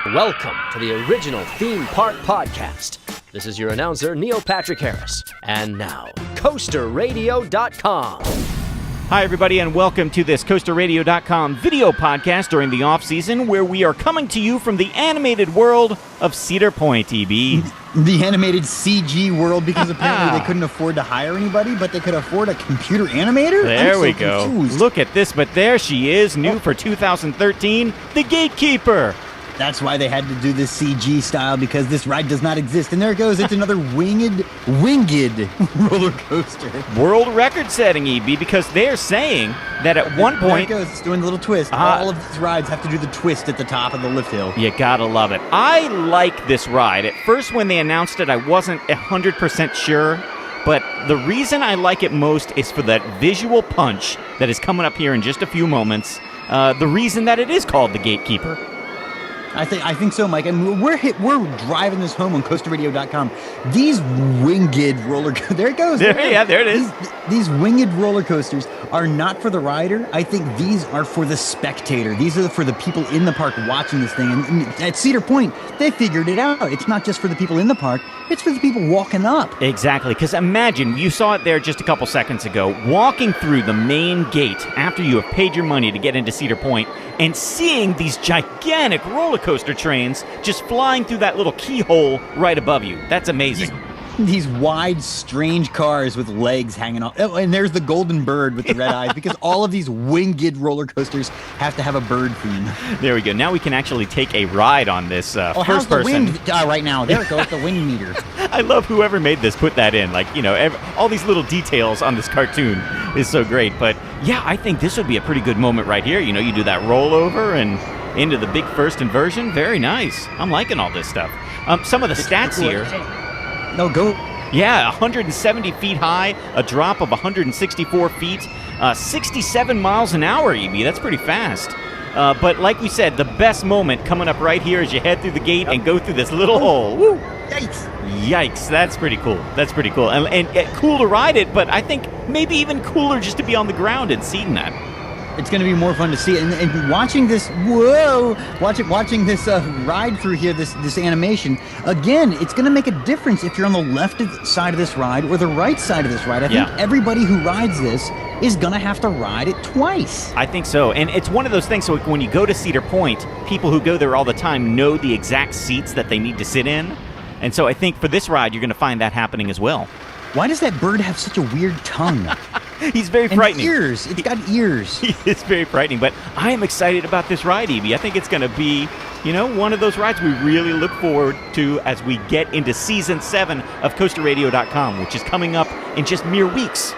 Welcome to the original Theme Park Podcast. This is your announcer, Neil Patrick Harris. And now, CoasterRadio.com. Hi, everybody, and welcome to this CoasterRadio.com video podcast during the off-season, where we are coming to you from the animated world of Cedar Point, EB. The animated CG world, because apparently they couldn't afford to hire anybody, but they could afford a computer animator? There we go. Confused. Look at this, but there she is, new for 2013, the Gatekeeper. That's why they had to do this CG style, because this ride does not exist. And there it goes. It's another winged roller coaster. World record setting, EB, because they're saying that at one point... There it goes. It's doing the little twist. All of these rides have to do the twist at the top of the lift hill. You gotta love it. I like this ride. At first, when they announced it, I wasn't 100% sure. But the reason I like it most is for that visual punch that is coming up here in just a few moments. The reason that it is called the Gatekeeper. I think so, Mike. And we're driving this home on CoasterRadio.com. These winged roller coasters, there it goes. There it is. These winged roller coasters are not for the rider. I think these are for the spectator. These are for the people in the park watching this thing. And at Cedar Point, they figured it out. It's not just for the people in the park. It's for the people walking up. Exactly, because imagine, you saw it there just a couple seconds ago, walking through the main gate after you have paid your money to get into Cedar Point and seeing these gigantic roller coaster trains just flying through that little keyhole right above you. That's amazing. These wide, strange cars with legs hanging off. Oh, and there's the golden bird with the red eyes, because all of these winged roller coasters have to have a bird theme. There we go. Now we can actually take a ride on this how's the wind right now? There it goes, the wind meter. I love whoever made this put that in. Like, you know, all these little details on this cartoon is so great. But yeah, I think this would be a pretty good moment right here. You know, you do that rollover and into the big first inversion. Very nice. I'm liking all this stuff. Some of the stats here. No, go. Yeah, 170 feet high, a drop of 164 feet, 67 miles an hour, EB. That's pretty fast. But like we said, the best moment coming up right here as you head through the gate and go through this little hole. Woo! Yikes, that's pretty cool. That's pretty cool. And cool to ride it, but I think maybe even cooler just to be on the ground and seeing that. It's going to be more fun to see. And watching this, watching this ride through here, this animation, again, it's going to make a difference if you're on the left side of this ride or the right side of this ride. I think everybody who rides this is going to have to ride it twice. I think so. And it's one of those things, so when you go to Cedar Point, people who go there all the time know the exact seats that they need to sit in. And so I think for this ride, you're going to find that happening as well. Why does that bird have such a weird tongue? He's very frightening. And ears. It's got ears. It's very frightening, but I am excited about this ride, Evie. I think it's going to be, you know, one of those rides we really look forward to as we get into Season 7 of CoasterRadio.com, which is coming up in just mere weeks.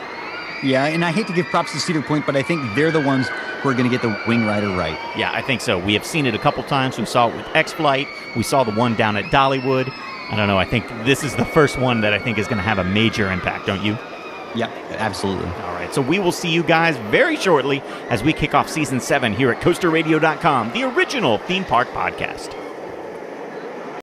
Yeah, and I hate to give props to Cedar Point, but I think they're the ones who are going to get the Wingrider right. Yeah, I think so. We have seen it a couple times. We saw it with X-Flight. We saw the one down at Dollywood. I don't know. I think this is the first one that I think is going to have a major impact, don't you? Yeah, absolutely. All right, so we will see you guys very shortly as we kick off Season 7 here at CoasterRadio.com, the original theme park podcast.